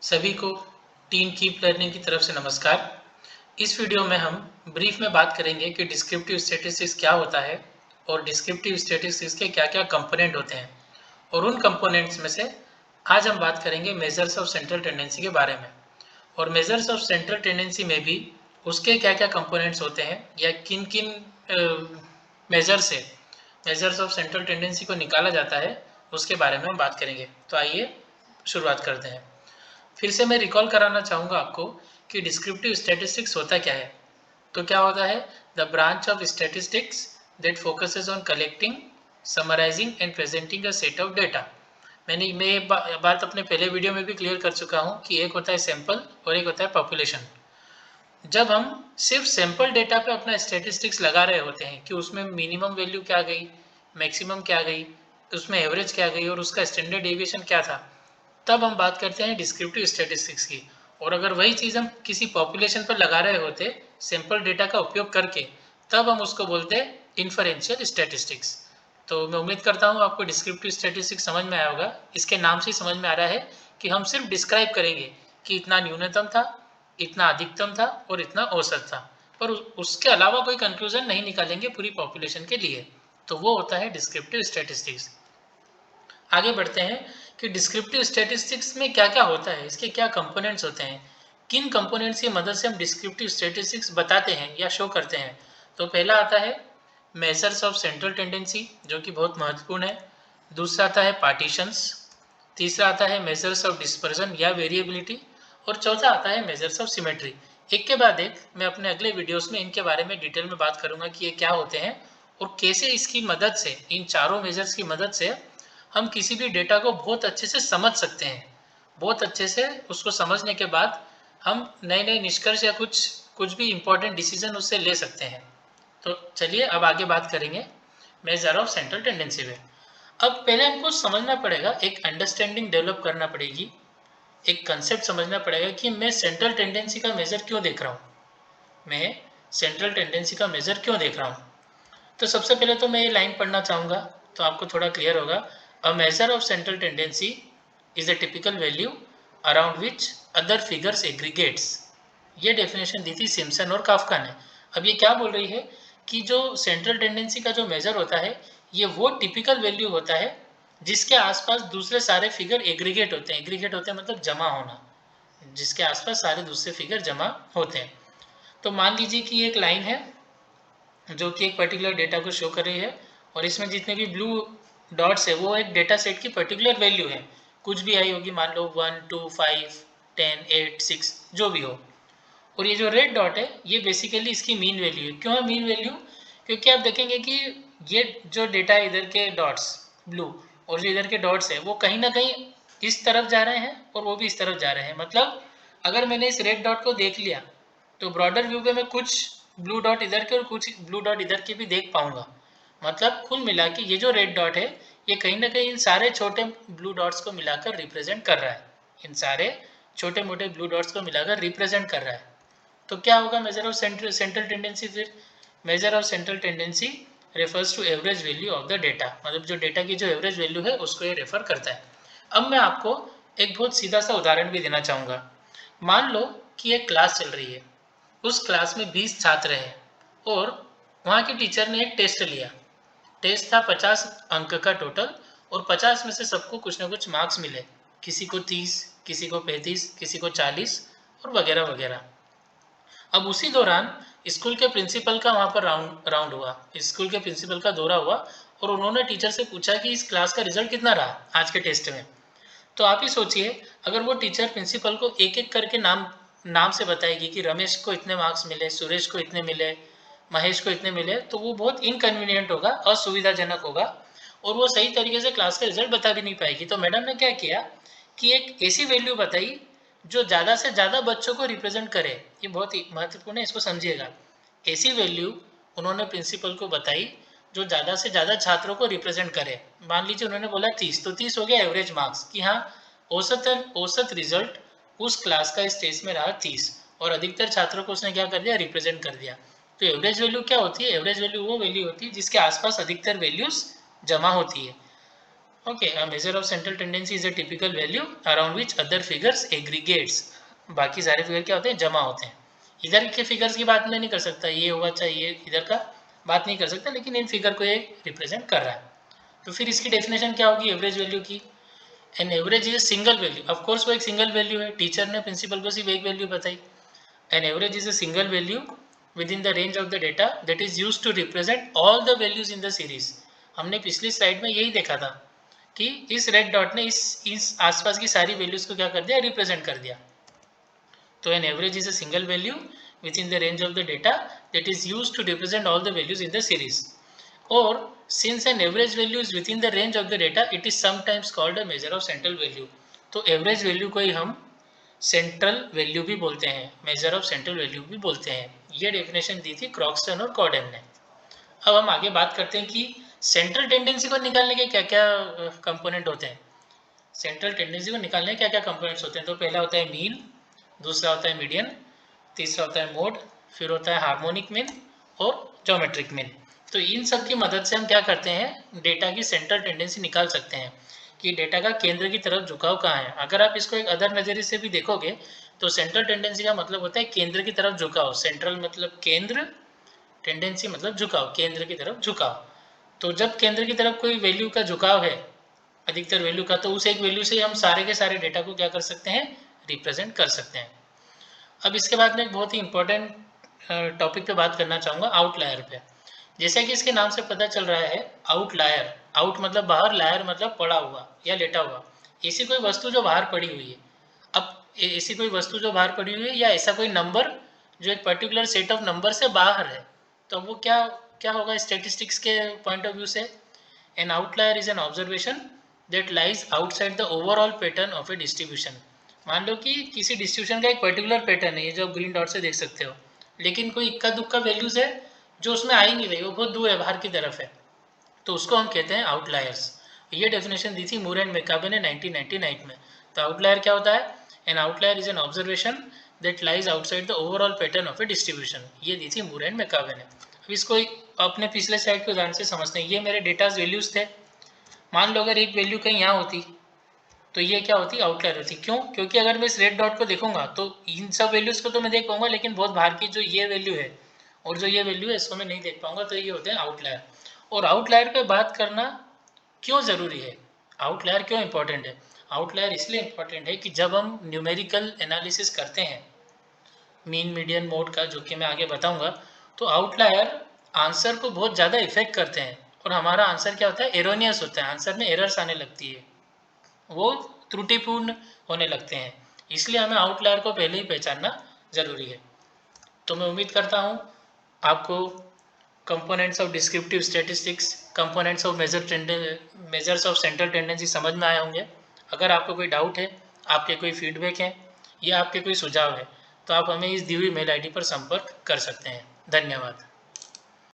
सभी को team keep learning की तरफ से नमस्कार। इस वीडियो में हम ब्रीफ में बात करेंगे कि डिस्क्रिप्टिव स्टैटिस्टिक्स क्या होता है और डिस्क्रिप्टिव स्टैटिस्टिक्स के क्या क्या कंपोनेंट होते हैं, और उन कंपोनेंट्स में से आज हम बात करेंगे मेजर्स ऑफ सेंट्रल टेंडेंसी के बारे में। और मेजर्स ऑफ सेंट्रल टेंडेंसी में भी उसके क्या क्या कंपोनेंट्स होते हैं या किन किन मेजर से मेजर्स ऑफ सेंट्रल टेंडेंसी को निकाला जाता है, उसके बारे में हम बात करेंगे। तो आइए शुरुआत करते हैं। फिर से मैं रिकॉल कराना चाहूँगा आपको कि डिस्क्रिप्टिव स्टैटिस्टिक्स होता क्या है। तो क्या होता है? The branch of statistics that focuses on collecting, summarizing and presenting a set of data. मैं ये बात अपने पहले वीडियो में भी क्लियर कर चुका हूँ कि एक होता है सैंपल और एक होता है पॉपुलेशन। जब हम सिर्फ सैंपल डेटा पे अपना स्टैटिस्टिक्स लगा रहे होते हैं कि उसमें मिनिमम वैल्यू क्या गई, मैक्सिमम क्या गई, उसमें एवरेज क्या गई और उसका स्टैंडर्ड डेविएशन क्या था, तब हम बात करते हैं डिस्क्रिप्टिव स्टैटिस्टिक्स की। और अगर वही चीज़ हम किसी पॉपुलेशन पर लगा रहे होते सैंपल डेटा का उपयोग करके, तब हम उसको बोलते हैं इन्फरेंशियल स्टैटिस्टिक्स। तो मैं उम्मीद करता हूँ आपको डिस्क्रिप्टिव स्टैटिस्टिक्स समझ में आया होगा। इसके नाम से समझ में आ रहा है कि हम सिर्फ डिस्क्राइब करेंगे कि इतना न्यूनतम था, इतना अधिकतम था और इतना औसत था, पर उसके अलावा कोई कंक्लूजन नहीं निकालेंगे पूरी पॉपुलेशन के लिए। तो वो होता है डिस्क्रिप्टिव स्टैटिस्टिक्स। आगे बढ़ते हैं कि डिस्क्रिप्टिव स्टैटिस्टिक्स में क्या क्या होता है, इसके क्या कंपोनेंट्स होते हैं, किन कंपोनेंट्स की मदद से हम डिस्क्रिप्टिव स्टैटिस्टिक्स बताते हैं या शो करते हैं। तो पहला आता है मेजर्स ऑफ सेंट्रल टेंडेंसी, जो कि बहुत महत्वपूर्ण है। दूसरा आता है पार्टीशंस। तीसरा आता है मेजर्स ऑफ डिस्पर्जन या वेरिएबिलिटी। और चौथा आता है मेजर्स ऑफ सिमेट्री। एक के बाद एक मैं अपने अगले वीडियोस में इनके बारे में डिटेल में बात करूंगा कि ये क्या होते हैं और कैसे इसकी मदद से, इन चारों मेजर्स की मदद से हम किसी भी डेटा को बहुत अच्छे से समझ सकते हैं। बहुत अच्छे से उसको समझने के बाद हम नए नए निष्कर्ष या कुछ कुछ भी इम्पोर्टेंट डिसीजन उससे ले सकते हैं। तो चलिए अब आगे बात करेंगे मेजर ऑफ सेंट्रल टेंडेंसी में। अब पहले हमको समझना पड़ेगा, एक अंडरस्टैंडिंग डेवलप करना पड़ेगी, एक कंसेप्ट समझना पड़ेगा कि मैं सेंट्रल टेंडेंसी का मेजर क्यों देख रहा हूँ। मैं सेंट्रल टेंडेंसी का मेजर क्यों देख रहा हूँ? तो सबसे पहले तो मैं ये लाइन पढ़ना चाहूँगा, तो आपको थोड़ा क्लियर होगा। A major of central tendency is a typical value around which other figures aggregates. ये डेफिनेशन दी थी सिम्पसन और काफ्का ने। अब ये क्या बोल रही है कि जो सेंट्रल टेंडेंसी का जो मेजर होता है, ये वो टिपिकल वैल्यू होता है जिसके आसपास दूसरे सारे फिगर एग्रीगेट होते हैं। एग्रीगेट होते हैं मतलब जमा होना, जिसके आसपास सारे दूसरे फिगर जमा होते हैं। तो मान लीजिए कि एक लाइन है जो कि एक पर्टिकुलर डेटा को शो कर रही है, और इसमें जितने भी ब्लू डॉट्स है वो एक डेटा सेट की पर्टिकुलर वैल्यू है, कुछ भी आई होगी, मान लो 1 2 5 10 8 6 जो भी हो। और ये जो रेड डॉट है ये बेसिकली इसकी मीन वैल्यू है। क्यों है मीन वैल्यू? क्योंकि आप देखेंगे कि ये जो डेटा है, इधर के डॉट्स ब्लू और जो इधर के डॉट्स है वो कहीं ना कहीं इस तरफ जा रहे हैं और वो भी इस तरफ जा रहे हैं। मतलब अगर मैंने इस रेड डॉट को देख लिया तो ब्रॉडर व्यू पे मैं कुछ ब्लू डॉट इधर के और कुछ ब्लू डॉट इधर के भी देख पाऊंगा। मतलब कुल मिला के ये जो रेड डॉट है ये कहीं ना कहीं इन सारे छोटे ब्लू डॉट्स को मिलाकर रिप्रेजेंट कर रहा है, इन सारे छोटे मोटे ब्लू डॉट्स को मिलाकर रिप्रेजेंट कर रहा है। तो क्या होगा मेजर ऑफ सेंट्रल टेंडेंसी? फिर measure of central tendency refers to average value of the data, मतलब जो डेटा की जो एवरेज वैल्यू है उसको ये रेफर करता है। अब मैं आपको एक बहुत सीधा सा उदाहरण भी देना चाहूँगा। मान लो कि एक क्लास चल रही है, उस क्लास में 20 छात्र हैं और वहाँ के टीचर ने एक टेस्ट लिया। टेस्ट था 50 अंक का टोटल, और 50 में से सबको कुछ ना कुछ मार्क्स मिले, किसी को 30, किसी को 35, किसी को 40 और वगैरह वगैरह। अब उसी दौरान स्कूल के प्रिंसिपल का वहाँ पर राउंड हुआ, स्कूल के प्रिंसिपल का दौरा हुआ, और उन्होंने टीचर से पूछा कि इस क्लास का रिजल्ट कितना रहा आज के टेस्ट में। तो आप ही सोचिए, अगर वो टीचर प्रिंसिपल को एक एक करके नाम नाम से बताएगी कि रमेश को इतने मार्क्स मिले, सुरेश को इतने मिले, महेश को इतने मिले, तो वो बहुत इनकन्वीनियंट होगा, असुविधाजनक होगा, और वो सही तरीके से क्लास का रिजल्ट बता भी नहीं पाएगी। तो मैडम ने क्या किया कि एक ऐसी वैल्यू बताई जो ज़्यादा से ज़्यादा बच्चों को रिप्रेजेंट करे। ये बहुत ही महत्वपूर्ण है, इसको समझिएगा। ऐसी वैल्यू उन्होंने प्रिंसिपल को बताई जो ज़्यादा से ज़्यादा छात्रों को रिप्रेजेंट करे। मान लीजिए उन्होंने बोला 30, तो 30 हो गया एवरेज मार्क्स कि हाँ औसत रिजल्ट उस क्लास का इस टेस्ट में रहा 30, और अधिकतर छात्रों को उसने क्या कर दिया, रिप्रेजेंट कर दिया। तो एवरेज वैल्यू क्या होती है? एवरेज वैल्यू वो वैल्यू होती है जिसके आसपास अधिकतर वैल्यूज जमा होती है। Okay, a measure of central tendency is a typical value around which other figures aggregates. बाकी सारे फिगर क्या होते हैं, जमा होते हैं. इधर के फिगर्स की बात मैं नहीं कर सकता, ये होगा चाहे ये इधर का बात नहीं कर सकता, लेकिन इन फिगर को ये रिप्रेजेंट कर रहा है. तो फिर इसकी डेफिनेशन क्या होगी एवरेज वैल्यू की. An average is a single value. Of course वो एक सिंगल वैल्यू है, टीचर ने प्रिंसिपल को सिर्फ एक वैल्यू बताई. An average is a single value within the range of the data that is use to represent all the values in the series. हमने पिछली स्लाइड में यही देखा था कि इस रेड डॉट ने इस आसपास की सारी वैल्यूज को क्या कर दिया, रिप्रेजेंट कर दिया. तो an average is a single value within the range of the data that is used to represent all the values in the series. और since an average value is within the range of the data, it is sometimes called a measure of central value. तो average value को ही हम central value भी बोलते हैं, major of central value भी बोलते हैं. ये डेफिनेशन दी थी क्रॉक्सटन और कॉडेन ने. अब हम आगे बात करते हैं कि सेंट्रल टेंडेंसी को निकालने के क्या क्या कंपोनेंट होते हैं. सेंट्रल टेंडेंसी को निकालने के क्या क्या कंपोनेंट्स होते हैं. तो पहला होता है मीन, दूसरा होता है मीडियन, तीसरा होता है मोड, फिर होता है हार्मोनिक मीन और ज्योमेट्रिक मीन. तो इन सब की मदद से हम क्या करते हैं, डेटा की सेंट्रल टेंडेंसी निकाल सकते हैं कि डेटा का केंद्र की तरफ झुकाव कहाँ है. अगर आप इसको एक अदर नज़रिए से भी देखोगे तो सेंट्रल टेंडेंसी का मतलब होता है केंद्र की तरफ झुकाव. सेंट्रल मतलब केंद्र, टेंडेंसी मतलब झुकाव, केंद्र की तरफ झुकाव. तो जब केंद्र की तरफ कोई वैल्यू का झुकाव है, अधिकतर वैल्यू का, तो उस एक वैल्यू से हम सारे के सारे डेटा को क्या कर सकते हैं, रिप्रेजेंट कर सकते हैं. अब इसके बाद में एक बहुत ही इंपॉर्टेंट टॉपिक पे बात करना चाहूँगा, आउटलायर पे. जैसा कि इसके नाम से पता चल रहा है, आउटलायर, आउट मतलब बाहर, लायर मतलब पड़ा हुआ या लेटा हुआ. ऐसी कोई वस्तु जो बाहर पड़ी हुई है. अब ऐसी कोई वस्तु जो बाहर पड़ी हुई है या ऐसा कोई नंबर जो एक पर्टिकुलर सेट ऑफ नंबर से बाहर है, तो वो क्या क्या होगा स्टेटिस्टिक्स के पॉइंट ऑफ व्यू से. N outlier is an observation that lies outside the overall pattern of A distribution. मान लो कि किसी डिस्ट्रीब्यूशन का एक पर्टिकुलर पैटर्न है, ये जो ग्रीन डॉट से देख सकते हो, लेकिन कोई इक्का दुक्का वैल्यूज है जो उसमें आ ही नहीं रही, वो बहुत दूर है, बाहर की तरफ है, तो उसको हम कहते हैं आउटलायर्स. ये डेफिनेशन दी थी मूर एंड मैकाबे ने 1999 में. तो आउटलायर क्या होता है, N outlier is an observation that lies outside the overall pattern of A distribution. ये दी थी मूर एंड मैकाबे ने. अब इसको अपने पिछले स्लाइड के उदाहरण से समझते हैं. ये मेरे डेटाज वैल्यूज थे. मान लो अगर एक वैल्यू कहीं यहाँ होती तो ये क्या होती, आउटलायर होती. क्यों, क्योंकि अगर मैं इस रेड डॉट को देखूंगा तो इन सब वैल्यूज को तो मैं देख पाऊंगा, लेकिन बहुत बाहर की जो ये वैल्यू है और जो ये वैल्यू है इसको मैं नहीं देख पाऊंगा. तो ये होते हैं आउटलायर. और आउटलायर पे बात करना क्यों ज़रूरी है, आउटलायर क्यों इंपॉर्टेंट है. आउटलायर इसलिए इंपॉर्टेंट है कि जब हम न्यूमेरिकल एनालिसिस करते हैं मीन मीडियन मोड का, जो कि मैं आगे बताऊंगा, तो आउटलायर आंसर को बहुत ज़्यादा इफेक्ट करते हैं और हमारा आंसर क्या होता है, एरोनियस होता है. आंसर में एरर्स आने लगती है, वो त्रुटिपूर्ण होने लगते हैं. इसलिए हमें आउटलायर को पहले ही पहचानना ज़रूरी है. तो मैं उम्मीद करता हूँ आपको components of descriptive statistics, components of measures of central tendency समझ में आए होंगे. अगर आपको कोई डाउट है, आपके कोई फीडबैक है या आपके कोई सुझाव है, तो आप हमें इस दी हुई मेल आईडी पर संपर्क कर सकते हैं. धन्यवाद.